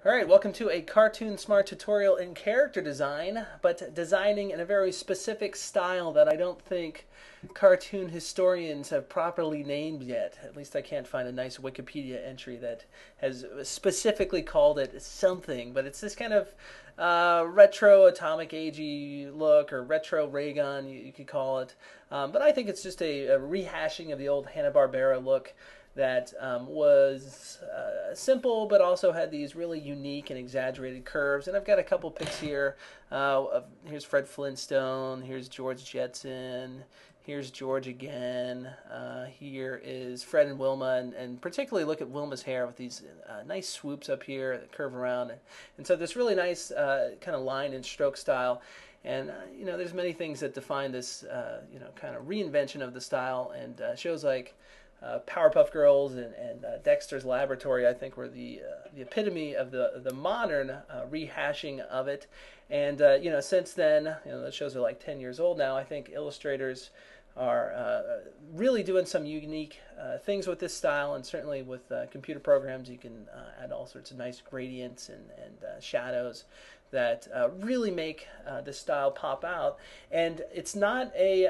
Alright, welcome to a Cartoon Smart tutorial in character design, but designing in a very specific style that I don't think cartoon historians have properly named yet. At least I can't find a nice Wikipedia entry that has specifically called it something, but it's this kind of retro atomic agey look, or retro Raygun, you could call it. But I think it's just a rehashing of the old Hanna-Barbera look that was simple, but also had these really unique and exaggerated curves. And I've got a couple pics here. Here's Fred Flintstone. Here's George Jetson. Here's George again. Here is Fred and Wilma, and particularly look at Wilma's hair with these nice swoops up here that curve around. And so this really nice kind of line and stroke style. And, there's many things that define this, kind of reinvention of the style, and shows like Powerpuff Girls and Dexter's Laboratory, I think, were the epitome of the modern rehashing of it. And since then, those shows are like 10 years old now. I think illustrators are really doing some unique things with this style, and certainly with computer programs, you can add all sorts of nice gradients and shadows that really make this style pop out. And it's not a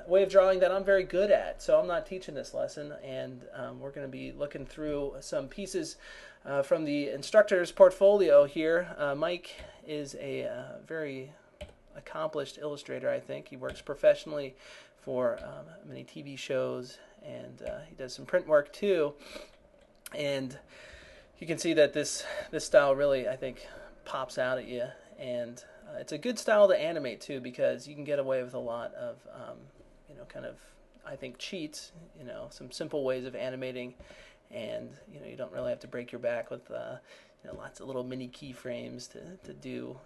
way of drawing that I'm very good at, so I'm not teaching this lesson, and we're going to be looking through some pieces from the instructor's portfolio here. Mike is a very accomplished illustrator, I think. He works professionally for many TV shows, and he does some print work too. And you can see that this style really, I think, pops out at you, and it's a good style to animate too, because you can get away with a lot of kind of, I think, cheats, some simple ways of animating, and you don't really have to break your back with lots of little mini keyframes to do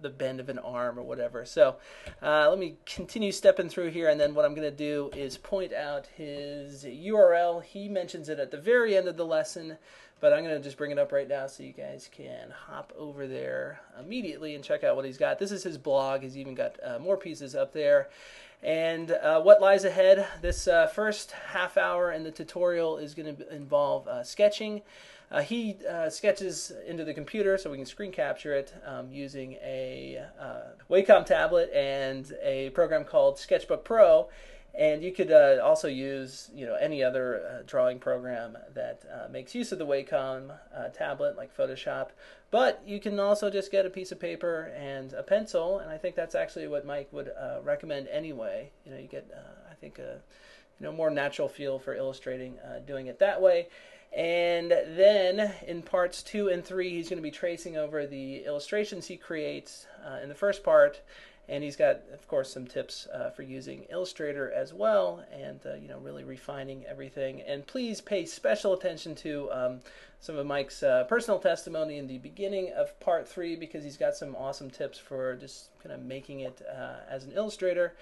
the bend of an arm or whatever. So let me continue stepping through here, and then what I'm going to do is point out his URL. He mentions it at the very end of the lesson, but I'm going to just bring it up right now so you guys can hop over there immediately and check out what he's got. This is his blog. He's even got more pieces up there. And what lies ahead, this first half hour in the tutorial is going to involve sketching. He sketches into the computer so we can screen capture it using a Wacom tablet and a program called Sketchbook Pro. And you could also use any other drawing program that makes use of the Wacom tablet, like Photoshop. But you can also just get a piece of paper and a pencil, and I think that's actually what Mike would recommend anyway. You get, I think, a more natural feel for illustrating doing it that way. And then in parts 2 and 3, he's going to be tracing over the illustrations he creates in the first part. And he's got, of course, some tips for using Illustrator as well, and really refining everything. And please pay special attention to some of Mike's personal testimony in the beginning of Part 3, because he's got some awesome tips for just kind of making it as an illustrator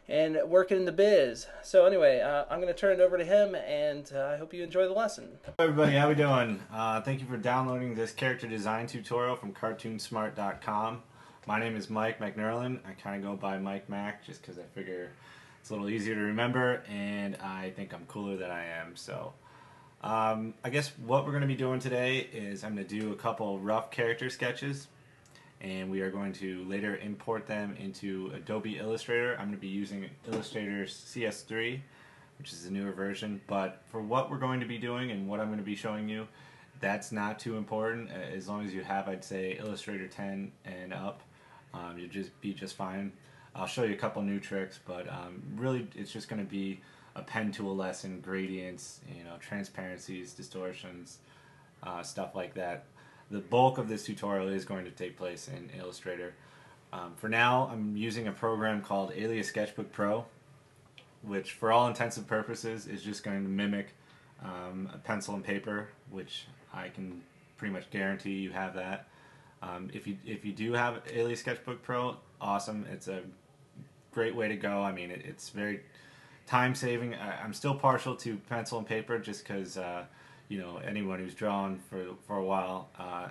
and working in the biz. So anyway, I'm going to turn it over to him, and I hope you enjoy the lesson. Hello everybody, how we doing? Thank you for downloading this character design tutorial from cartoonsmart.com. My name is Mike McNerlin. I kind of go by Mike Mac just because I figure it's a little easier to remember, and I think I'm cooler than I am. So I guess what we're going to be doing today is I'm going to do a couple rough character sketches, and we are going to later import them into Adobe Illustrator. I'm going to be using Illustrator CS3, which is the newer version, but for what we're going to be doing and what I'm going to be showing you, that's not too important. As long as you have, I'd say, Illustrator 10 and up, you'll just be just fine. I'll show you a couple new tricks, but really it's just going to be a pen tool lesson, gradients, transparencies, distortions, stuff like that. The bulk of this tutorial is going to take place in Illustrator. For now, I'm using a program called Alias Sketchbook Pro, which for all intents and purposes is just going to mimic a pencil and paper, which I can pretty much guarantee you have that. If you do have Alias Sketchbook Pro, awesome. It's a great way to go. I mean, it's very time-saving. I'm still partial to pencil and paper just because anyone who's drawn for a while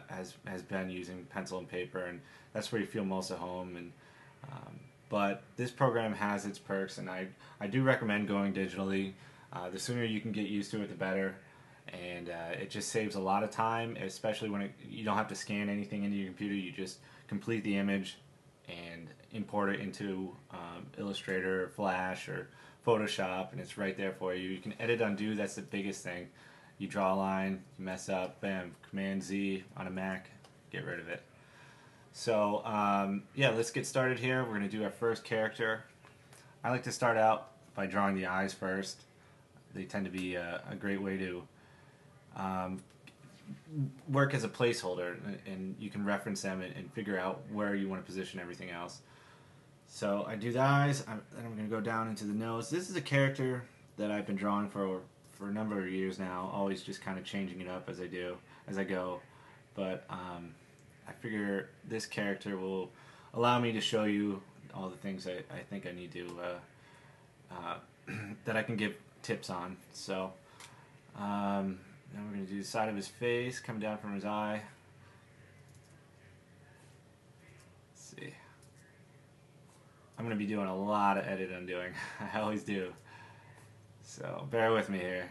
has been using pencil and paper, and that's where you feel most at home. And but this program has its perks, and I do recommend going digitally. The sooner you can get used to it, the better. and it just saves a lot of time, especially when you don't have to scan anything into your computer. You just complete the image and import it into Illustrator, Flash, or Photoshop, and it's right there for you. You can edit, undo. That's the biggest thing. You draw a line, you mess up, bam, Command Z on a Mac, get rid of it. So yeah, let's get started here. We're going to do our first character. I like to start out by drawing the eyes first. They tend to be a great way to work as a placeholder, and you can reference them and figure out where you want to position everything else. So I do the eyes, then I'm going to go down into the nose. This is a character that I've been drawing for a number of years now, always just kind of changing it up as I go. But I figure this character will allow me to show you all the things I think I need to that I can give tips on. So now we're going to do the side of his face, coming down from his eye. Let's see. I'm going to be doing a lot of edit undoing. I always do. So bear with me here.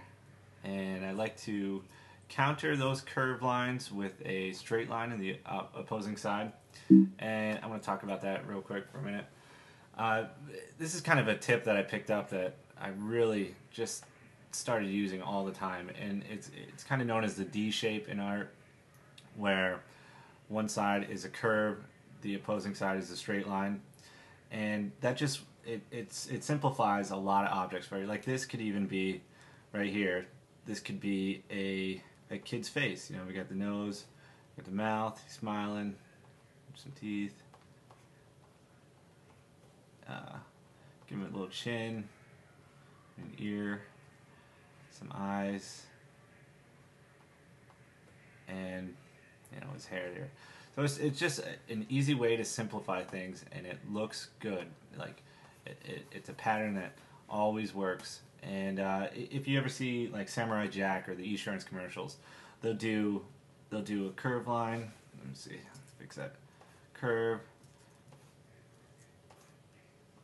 And I like to counter those curved lines with a straight line in the opposing side. And I'm going to talk about that real quick for a minute. This is kind of a tip that I picked up that I really just started using all the time, and it's kind of known as the D shape in art, where one side is a curve, the opposing side is a straight line, and that just it simplifies a lot of objects for you. Like this could even be right here. This could be a kid's face. You know, we got the nose, we got the mouth, he's smiling, some teeth. Give him a little chin, an ear, some eyes, and you know, his hair there. So it's just an easy way to simplify things, and it looks good. Like it's a pattern that always works. And if you ever see like Samurai Jack or the Esurance commercials, they'll do a curve line. Let me see, let's fix that curve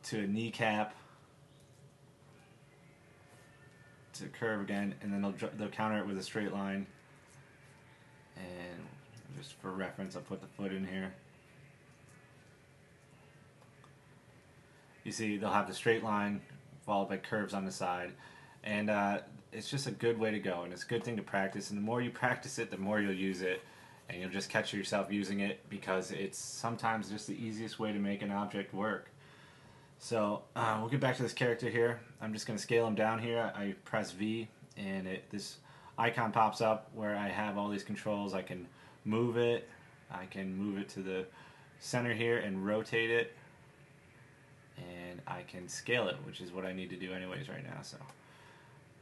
to a kneecap, to curve again, and then they'll counter it with a straight line. And just for reference, I'll put the foot in here. You see, they'll have the straight line followed by curves on the side, and it's just a good way to go, and it's a good thing to practice. And the more you practice it, the more you'll use it, and you'll just catch yourself using it, because it's sometimes just the easiest way to make an object work. So we'll get back to this character here. I'm just going to scale him down here. I press V, and this icon pops up where I have all these controls. I can move it. I can move it to the center here and rotate it. And I can scale it, which is what I need to do anyways right now. So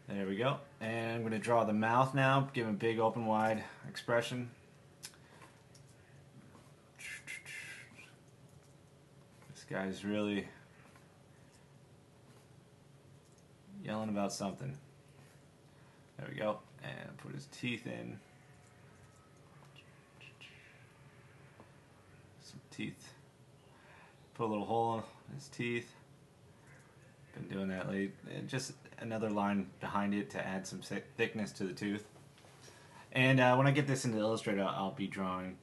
there we go. And I'm going to draw the mouth now. Give him a big open wide expression. This guy's really yelling about something. There we go. And put his teeth in. Some teeth. Put a little hole in his teeth. Been doing that lately. And just another line behind it to add some thickness to the tooth. And when I get this into Illustrator, I'll be drawing.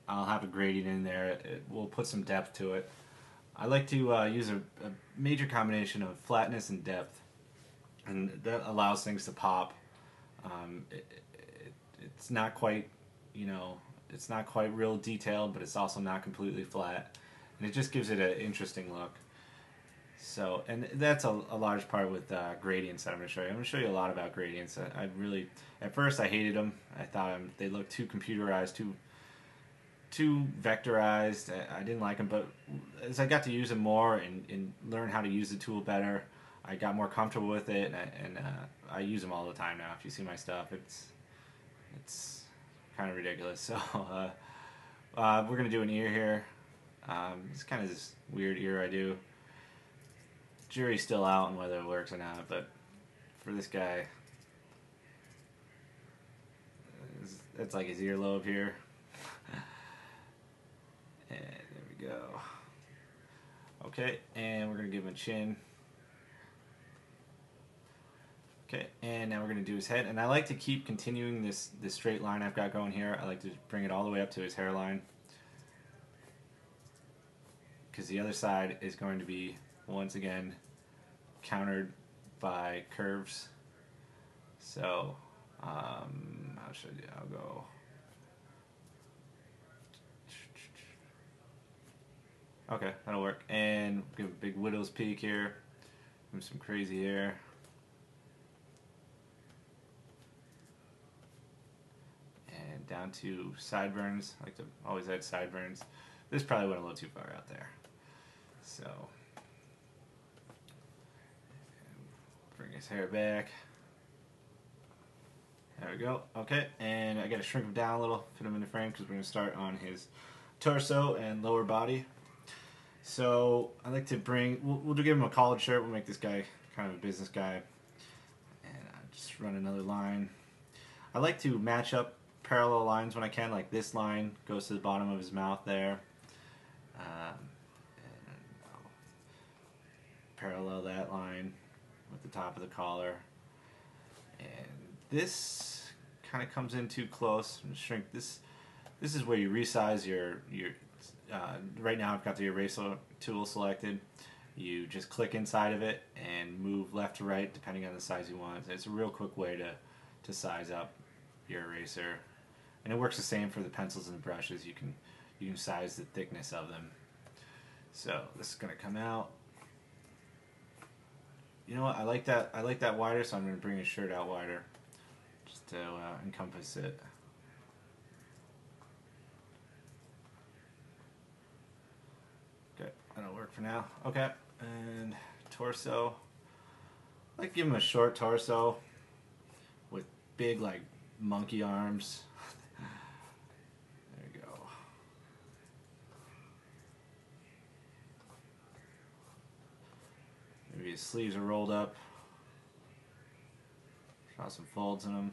I'll have a gradient in there. It will put some depth to it. I like to use a major combination of flatness and depth, and that allows things to pop. It's not quite, you know, it's not quite real detailed, but it's also not completely flat, and it just gives it an interesting look. So, and that's a large part with gradients that I'm going to show you. I'm going to show you a lot about gradients. I really, at first I hated them. I thought they looked too computerized, too vectorized. I didn't like them, but as I got to use them more and learn how to use the tool better, I got more comfortable with it, and I use them all the time now. If you see my stuff, it's kind of ridiculous. So we're going to do an ear here. It's kind of this weird ear I do. Jury's still out on whether it works or not, but for this guy, it's like his earlobe here. And there we go. Okay, and we're going to give him a chin. Okay, and now we're going to do his head. And I like to keep continuing this straight line I've got going here. I like to bring it all the way up to his hairline, because the other side is going to be, once again, countered by curves. So, how should I do? I'll go. Okay, that'll work. And give a big widow's peak here. Give him some crazy hair. And down to sideburns. I like to always add sideburns. This probably went a little too far out there. So, bring his hair back. There we go. Okay, and I gotta shrink him down a little, fit him in the frame, because we're gonna start on his torso and lower body. So I like to bring, we'll give him a collared shirt. We'll make this guy kind of a business guy. And I'll just run another line. I like to match up parallel lines when I can, like this line goes to the bottom of his mouth there. And I'll parallel that line with the top of the collar. And this kind of comes in too close. I'm gonna shrink this. This is where you resize your right now I've got the eraser tool selected. You just click inside of it and move left to right depending on the size you want. It's a real quick way to size up your eraser. And it works the same for the pencils and the brushes. You can size the thickness of them. So this is gonna come out. You know what? I like that wider, so I'm gonna bring his shirt out wider just to encompass it. Okay, that'll work for now. Okay, and torso. I like to give him a short torso with big, like, monkey arms. There you go. Maybe his sleeves are rolled up. Draw some folds in them.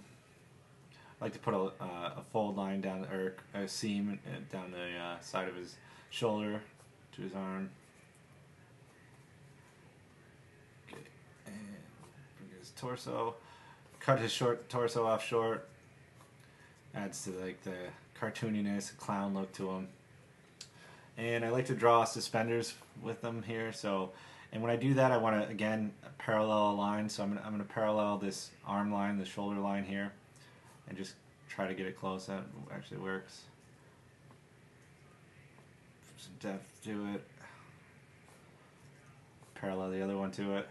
I like to put a fold line down, or a seam down the side of his shoulder to his arm. Okay, and bring his torso. Cut his torso off short. Adds to like the cartooniness, clown look to him. And I like to draw suspenders with them here. So, and when I do that, I want to again parallel a line. So I'm gonna parallel this arm line, the shoulder line here, and just try to get it close. That actually works. Put some depth to it. Parallel the other one to it,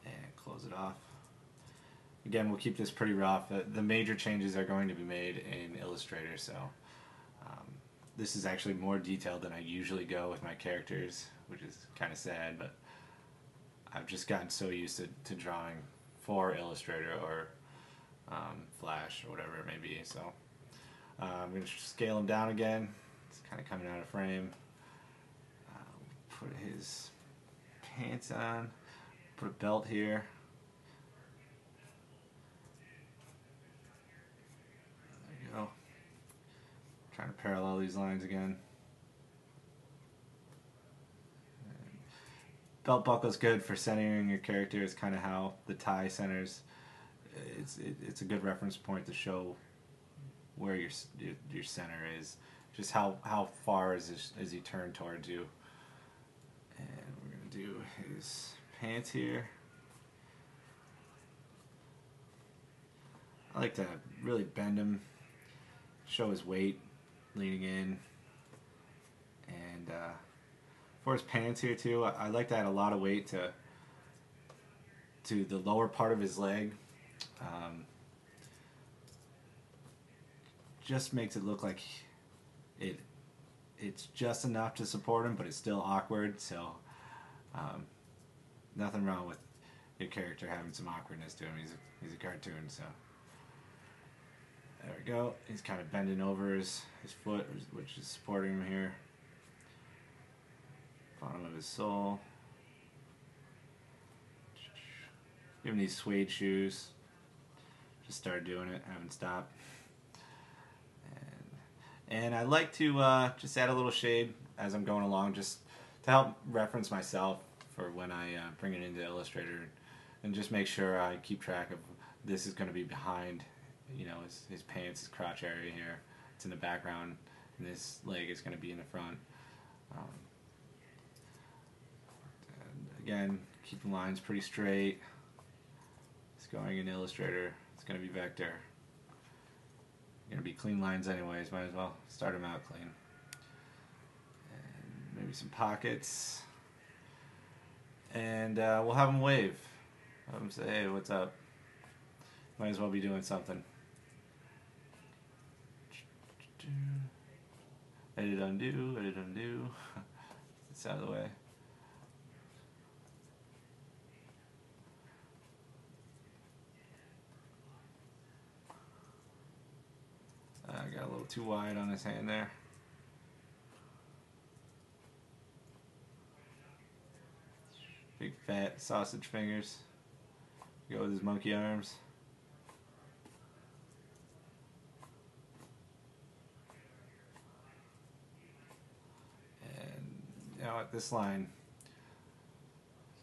and close it off. Again, we'll keep this pretty rough. The major changes are going to be made in Illustrator, so this is actually more detailed than I usually go with my characters, which is kind of sad, but I've just gotten so used to drawing for Illustrator or Flash or whatever it may be. So I'm going to scale him down again. It's kind of coming out of frame. Put his pants on, put a belt here. Trying to parallel these lines again. Belt buckle's good for centering your character. It's kind of how the tie centers. It's a good reference point to show where your center is. Just how far is he turned towards you. And we're gonna do his pants here. I like to really bend him, show his weight leaning in, and for his pants here too, I like to add a lot of weight to the lower part of his leg. Just makes it look like it's just enough to support him, but it's still awkward. So nothing wrong with your character having some awkwardness to him. He's a cartoon, so. There we go. He's kind of bending over his foot, which is supporting him here. Bottom of his sole. Give him these suede shoes. Just started doing it, haven't stopped. And I like to just add a little shade as I'm going along, just to help reference myself for when I bring it into Illustrator and just make sure I keep track of this is going to be behind, you know, his pants, his crotch area here. It's in the background, and this leg is going to be in the front. And again, keep the lines pretty straight. It's going in Illustrator. It's going to be vector. Going to be clean lines anyways. Might as well start them out clean. And maybe some pockets. And we'll have them wave. Have them say, "Hey, what's up?" Might as well be doing something. Edit undo, edit undo. It's out of the way. I got a little too wide on his hand there. Big fat sausage fingers. Go with his monkey arms. And you know what, this line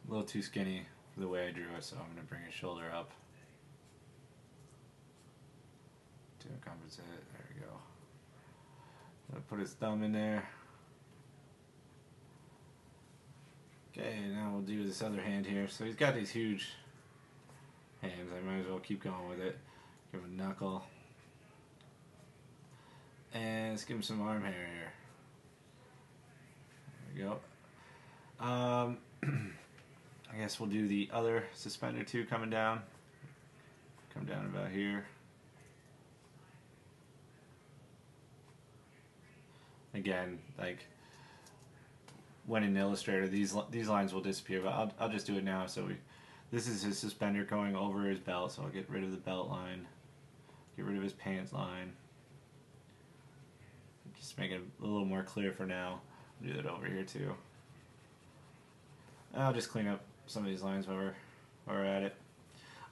is a little too skinny for the way I drew it, so I'm going to bring his shoulder up to compensate. There we go. I'm going to put his thumb in there. Okay, now we'll do this other hand here. So he's got these huge hands. I might as well keep going with it. Give him a knuckle. And let's give him some arm hair here. There we go. I guess we'll do the other suspender too, coming down. Come down about here. Again, like when in Illustrator, these lines will disappear, but I'll just do it now. So this is his suspender going over his belt, so I'll get rid of the belt line, get rid of his pants line. Just make it a little more clear for now. I'll do that over here too. I'll just clean up some of these lines while we're at it.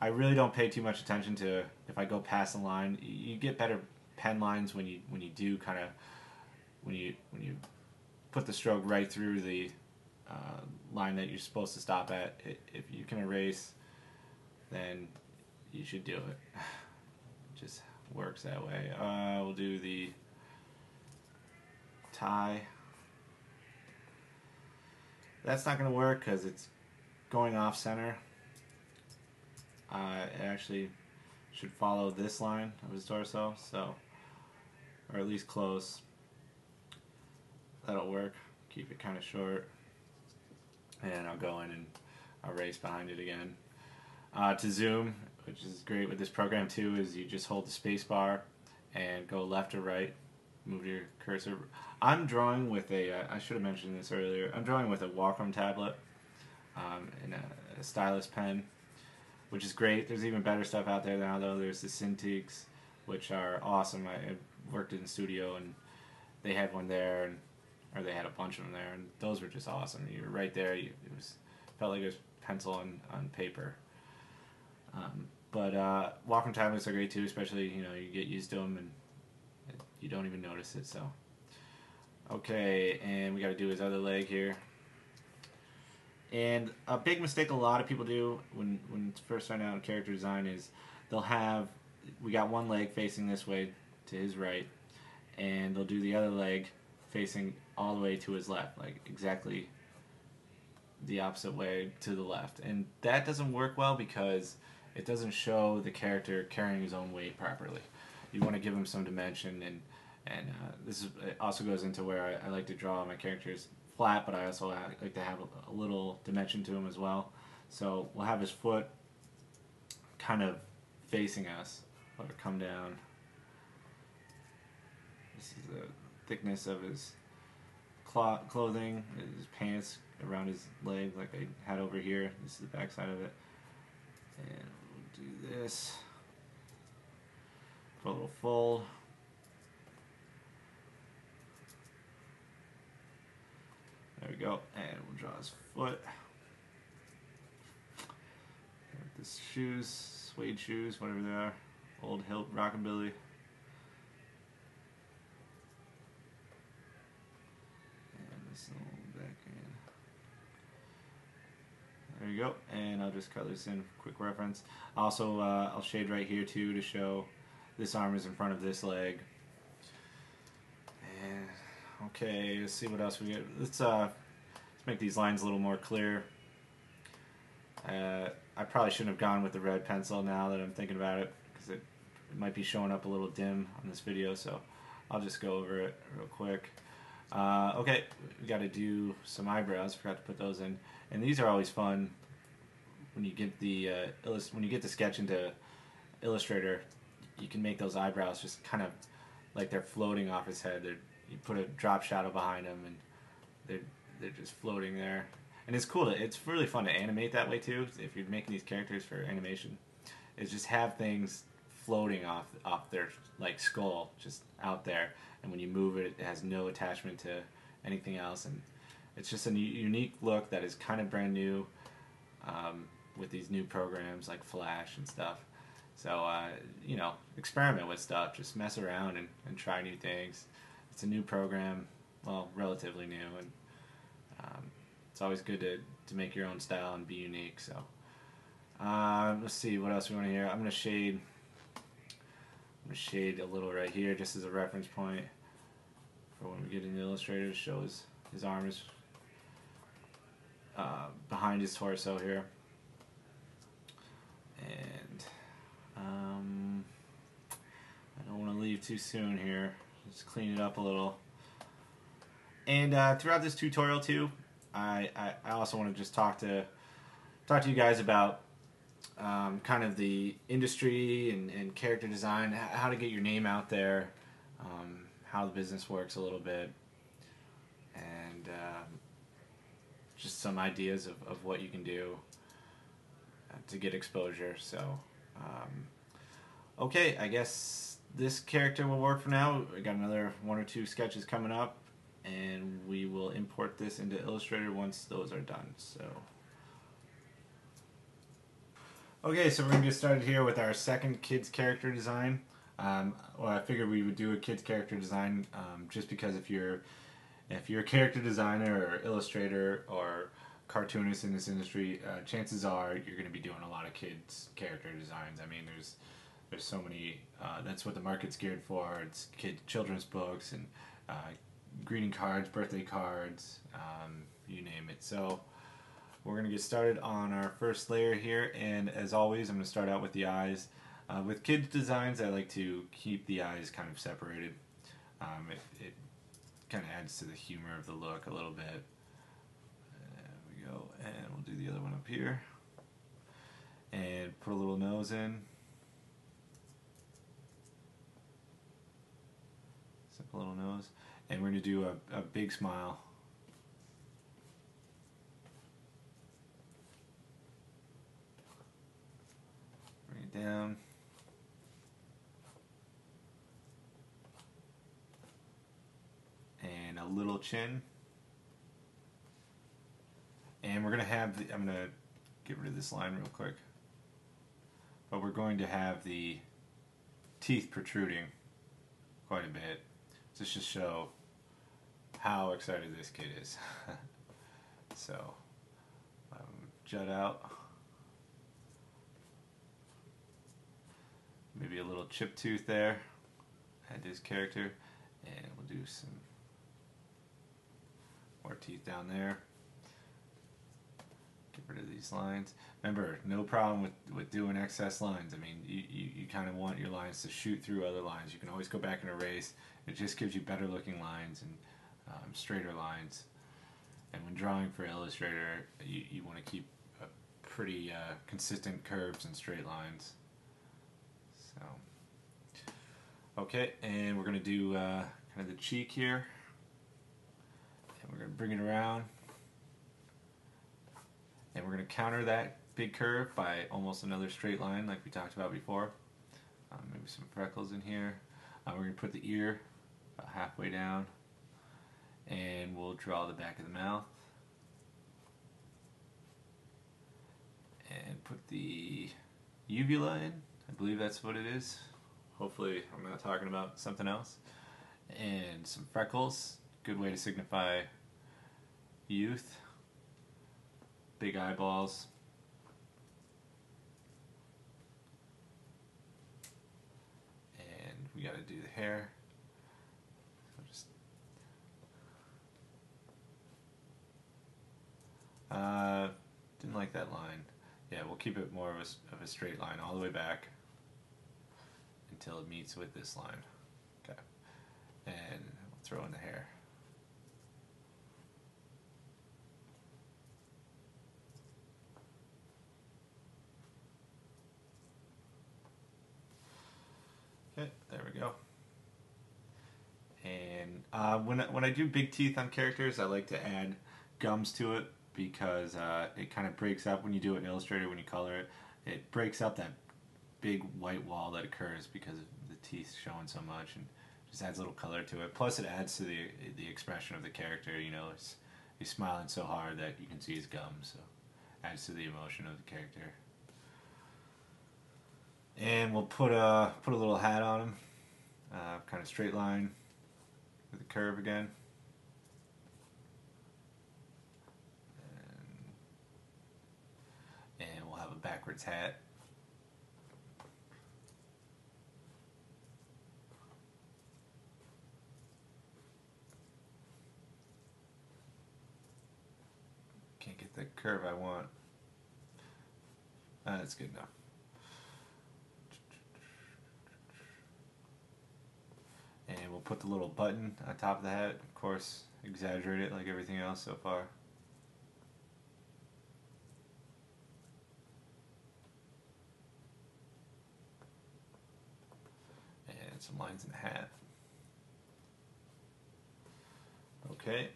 I really don't pay too much attention to if I go past the line. You get better pen lines when you do kind of when you put the stroke right through the line that you're supposed to stop at. If you can erase, then you should do it. It just works that way. We'll do the tie. That's not going to work because it's going off center. It actually should follow this line of his torso, so, or at least close. That'll work. Keep it kind of short, and I'll go in and erase behind it again. To zoom, which is great with this program too, is you just hold the space bar and go left or right. Move your cursor. I'm drawing with a, I should have mentioned this earlier, I'm drawing with a Wacom tablet and a stylus pen, which is great. There's even better stuff out there now though. There's the Cintiqs, which are awesome. I worked in the studio and they had one there, or they had a bunch of them there, and those were just awesome. You were right there. It felt like it was pencil on paper. But Wacom tablets are great too, especially, you know, you get used to them and you don't even notice it. So okay, and we got to do his other leg here. And a big mistake a lot of people do when first starting out in character design is we got one leg facing this way to his right, and they'll do the other leg facing all the way to his left, like exactly the opposite way to the left. And that doesn't work well because it doesn't show the character carrying his own weight properly. You want to give him some dimension, and this also goes into where I like to draw my characters flat, but I also like to have a little dimension to him as well. So we'll have his foot kind of facing us. Let it come down. This is the thickness of his clothing, his pants around his leg, like I had over here. This is the back side of it. And we'll do this. Put a little fold. There we go. And we'll draw his foot. This shoes, suede shoes, whatever they are. Old hilt rockabilly. And this little back end. There you go. And I'll just color this in, quick reference. Also, I'll shade right here too to show this arm is in front of this leg. And okay, let's see what else we get. Let's make these lines a little more clear. I probably shouldn't have gone with the red pencil now that I'm thinking about it, because it might be showing up a little dim on this video, so I'll just go over it real quick. Okay, we got to do some eyebrows. Forgot to put those in, and these are always fun when you get the sketch into Illustrator. You can make those eyebrows just kind of like they're floating off his head. You put a drop shadow behind them, and they're just floating there. And it's cool. It's really fun to animate that way too. If you're making these characters for animation, is just have things floating off their like skull, just out there. And when you move it, it has no attachment to anything else, and it's just a unique look that is kind of brand new with these new programs like Flash and stuff. So you know, experiment with stuff, just mess around and try new things. It's a new program, well, relatively new, and it's always good to make your own style and be unique. So let's see what else we want to hear. I'm gonna shade a little right here just as a reference point for when we get into Illustrator to show his arm is behind his torso here. And I don't want to leave too soon here. Just clean it up a little. And throughout this tutorial too, I also want to just talk to you guys about kind of the industry and character design, how to get your name out there, how the business works a little bit, and just some ideas of what you can do to get exposure. So, okay, I guess this character will work for now. We got another 1 or 2 sketches coming up, and we will import this into Illustrator once those are done. So. Okay, so we're going to get started here with our second kid's character design. Well, I figured we would do a kid's character design just because if you're a character designer or illustrator or cartoonist in this industry, chances are you're going to be doing a lot of kids' character designs. I mean, there's so many. That's what the market's geared for. It's children's books and greeting cards, birthday cards, you name it. So. We're going to get started on our first layer here, and as always I'm going to start out with the eyes. With kids designs I like to keep the eyes kind of separated. It kind of adds to the humor of the look a little bit. There we go, and we'll do the other one up here. And put a little nose in. Simple little nose. And we're going to do a big smile. Down. And a little chin. And we're going to have I'm going to get rid of this line real quick. But we're going to have the teeth protruding quite a bit. Just to show how excited this kid is. So, jut out. Maybe a little chip tooth there, add his character, and we'll do some more teeth down there. Get rid of these lines. Remember, no problem with doing excess lines. I mean, you kind of want your lines to shoot through other lines. You can always go back and erase. It just gives you better looking lines and straighter lines. And when drawing for Illustrator, you want to keep a pretty consistent curves and straight lines. So, okay, and we're going to do kind of the cheek here, and we're going to bring it around, and we're going to counter that big curve by almost another straight line like we talked about before. Maybe some freckles in here. We're going to put the ear about halfway down, and we'll draw the back of the mouth, and put the uvula in. I believe that's what it is. Hopefully I'm not talking about something else. And some freckles, good way to signify youth. big eyeballs. And we got to do the hair. So just didn't like that line. Yeah, we'll keep it more of a straight line all the way back until it meets with this line. Okay, and we'll throw in the hair. Okay, there we go. And when I do big teeth on characters, I like to add gums to it because it kind of breaks up when you do it in Illustrator, when you color it. It breaks up that big white wall that occurs because of the teeth showing so much, and just adds a little color to it. Plus, it adds to the expression of the character. You know, he's smiling so hard that you can see his gums, so adds to the emotion of the character. And we'll put a little hat on him, kind of straight line with a curve again. And we'll have a backwards hat. Can't get the curve I want. That's good enough. And we'll put the little button on top of the hat. Of course, exaggerate it like everything else so far. And some lines in the hat. Okay.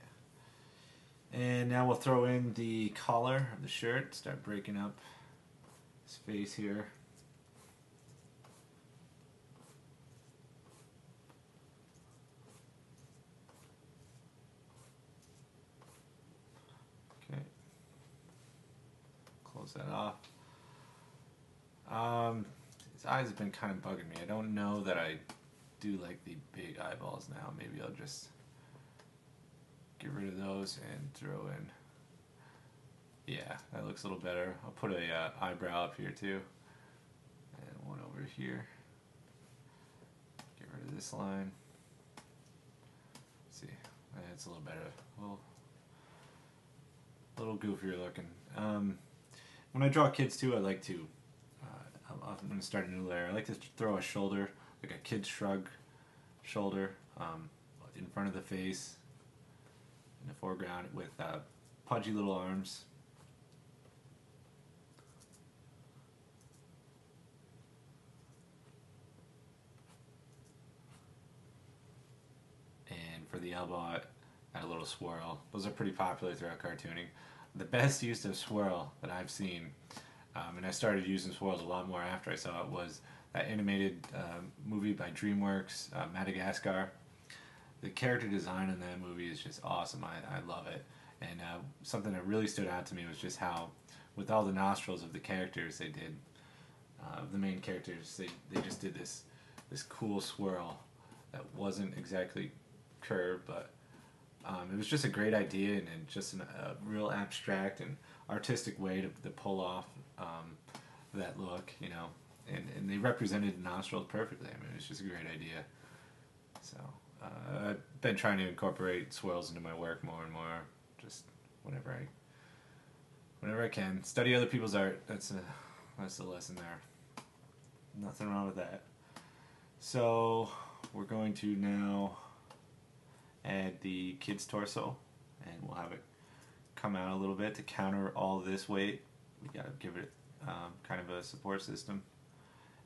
And now we'll throw in the collar of the shirt. Start breaking up his face here. Okay. Close that off. His eyes have been kind of bugging me. I don't know that I do like the big eyeballs now. Maybe I'll just get rid of those and throw in. Yeah, that looks a little better. I'll put a eyebrow up here too, and one over here. Get rid of this line. Let's see, it's a little better. A little goofier looking. When I draw kids too, I like to. I'm going to start a new layer. I like to throw a shoulder, like a kid shrug shoulder, in front of the face, in the foreground, with pudgy little arms. And for the elbow, I add a little swirl. Those are pretty popular throughout cartooning. The best use of swirl that I've seen, and I started using swirls a lot more after I saw it, was that animated movie by DreamWorks, Madagascar. The character design in that movie is just awesome. I love it. And something that really stood out to me was just how, with all the nostrils of the characters they did, the main characters, they just did this cool swirl that wasn't exactly curved, but it was just a great idea, and just a real abstract and artistic way to pull off that look, you know, and they represented the nostrils perfectly. I mean, it was just a great idea. So I've been trying to incorporate swirls into my work more and more, just whenever I can. Study other people's art. That's the lesson there. Nothing wrong with that. So we're going to now add the kid's torso, and we'll have it come out a little bit to counter all this weight. We gotta give it kind of a support system,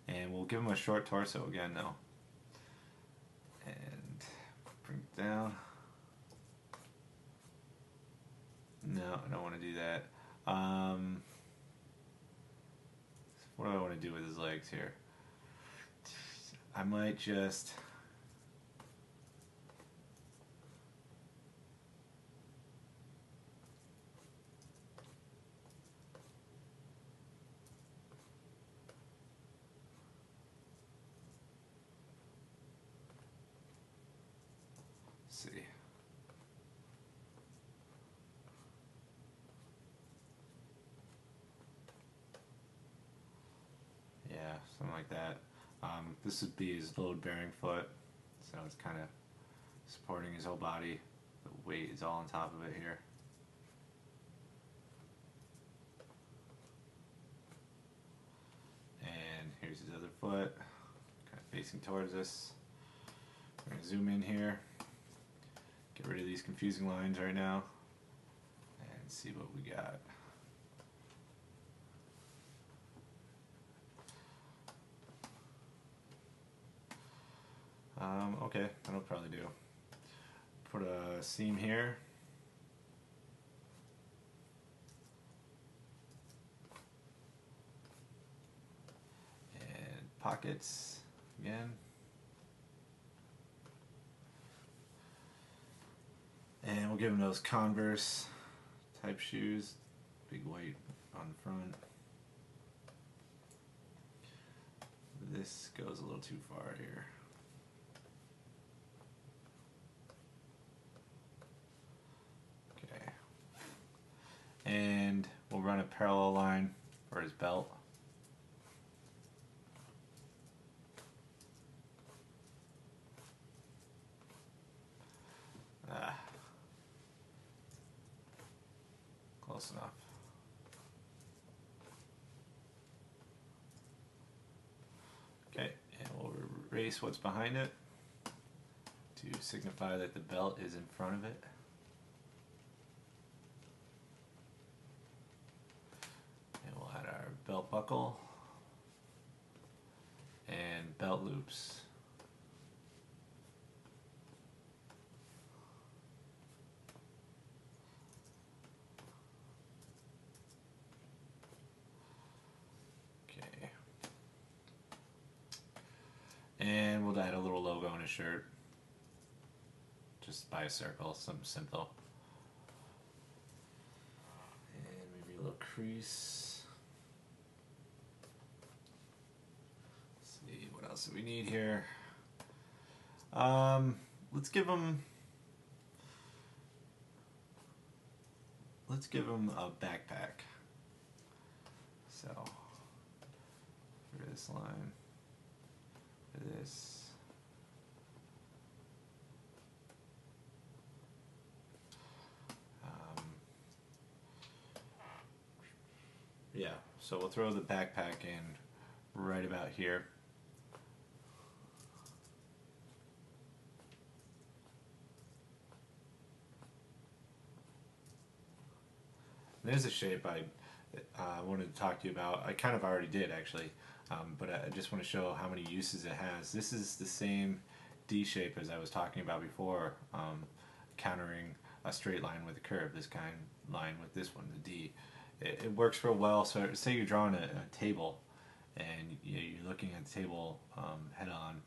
and we'll give him a short torso again though, and bring it down. No, I don't want to do that. What do I want to do with his legs here? I might just see. something like that. This would be his load-bearing foot, so it's kind of supporting his whole body. The weight is all on top of it here. And here's his other foot, kind of facing towards us. We're going to zoom in here, get rid of these confusing lines right now, and see what we got. Okay, that'll probably do. Put a seam here. And pockets again. And we'll give him those Converse type shoes. Big weight on the front. This goes a little too far here. And we'll run a parallel line for his belt. Close enough. Okay, and we'll erase what's behind it to signify that the belt is in front of it. Belt buckle and belt loops. Okay. And we'll add a little logo on his shirt. Just by a circle, something simple. And maybe a little crease. What else do we need here? Let's give him a backpack. So for this line, for this. Yeah, so we'll throw the backpack in right about here. There's a shape I wanted to talk to you about. I kind of already did actually, but I just want to show how many uses it has. This is the same D shape as I was talking about before, countering a straight line with a curve. This kind of line with this one, the D. It works real well. So say you're drawing a table and you're looking at the table head on.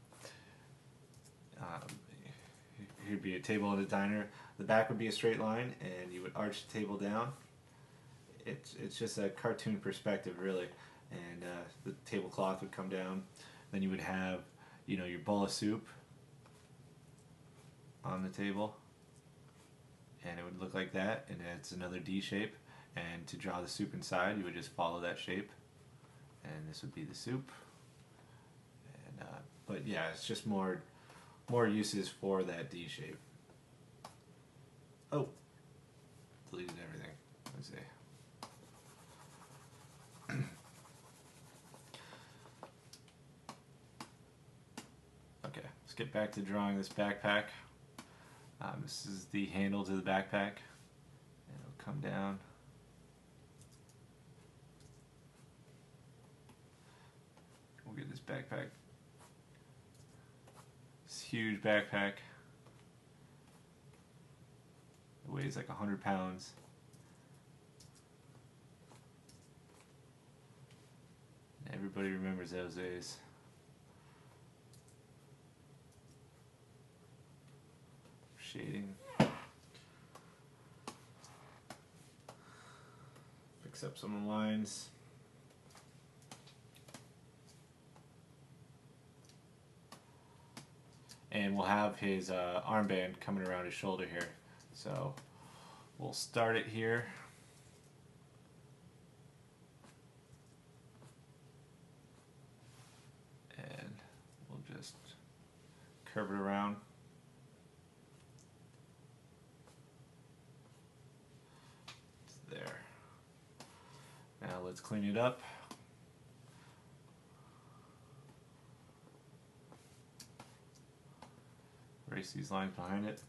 Here'd be a table at a diner. The back would be a straight line and you would arch the table down. It's just a cartoon perspective really, and the tablecloth would come down. Then you would have your bowl of soup on the table, and it would look like that, and it's another D shape. And to draw the soup inside, you would just follow that shape, and this would be the soup. And but yeah, it's just more uses for that D shape. Oh, deleted everything. Let's see. Okay, let's get back to drawing this backpack. This is the handle to the backpack. And it'll come down. We'll get this backpack. This huge backpack. It weighs like 100 pounds. Everybody remembers those days. Shading. Fix up some of the lines. And we'll have his armband coming around his shoulder here. So we'll start it here. curve it around. It's there. Now let's clean it up. Erase these lines behind it.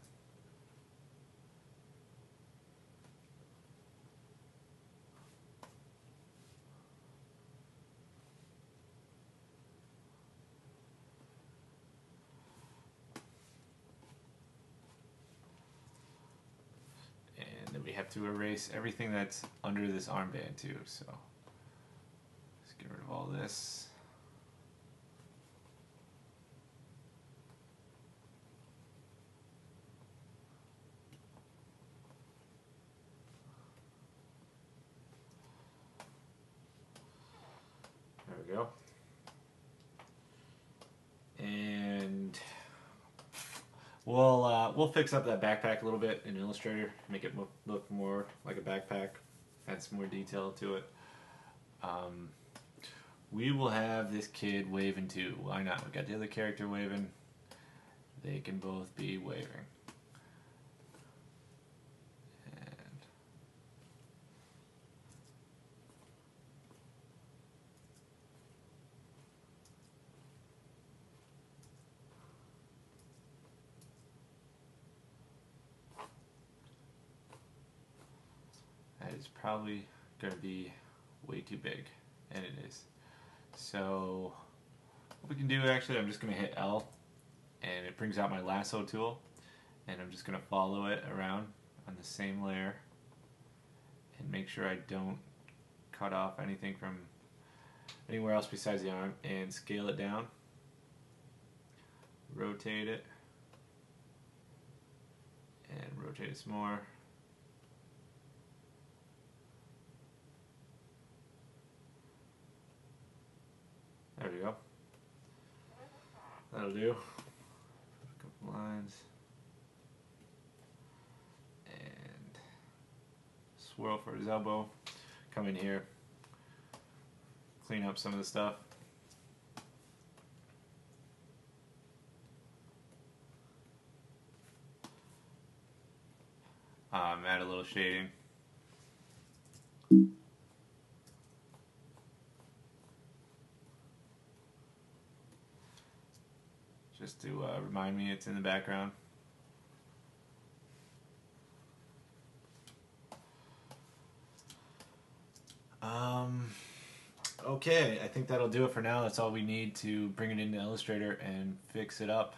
And then we have to erase everything that's under this armband too, so let's get rid of all this. There we go. And we'll fix up that backpack a little bit in Illustrator, make it look more like a backpack, add some more detail to it. We will have this kid waving too. Why not? We got the other character waving. They can both be waving. And that is probably going to be way too big, and it is. So what we can do, actually, I'm just going to hit L, and it brings out my lasso tool, and I'm just going to follow it around on the same layer and make sure I don't cut off anything from anywhere else besides the arm, and scale it down, rotate it, and rotate it some more. There we go. That'll do. A couple lines. And swirl for his elbow. Come in here. Clean up some of the stuff. Add a little shading. Just to remind me it's in the background. Okay, I think that'll do it for now. That's all we need to bring it into Illustrator and fix it up.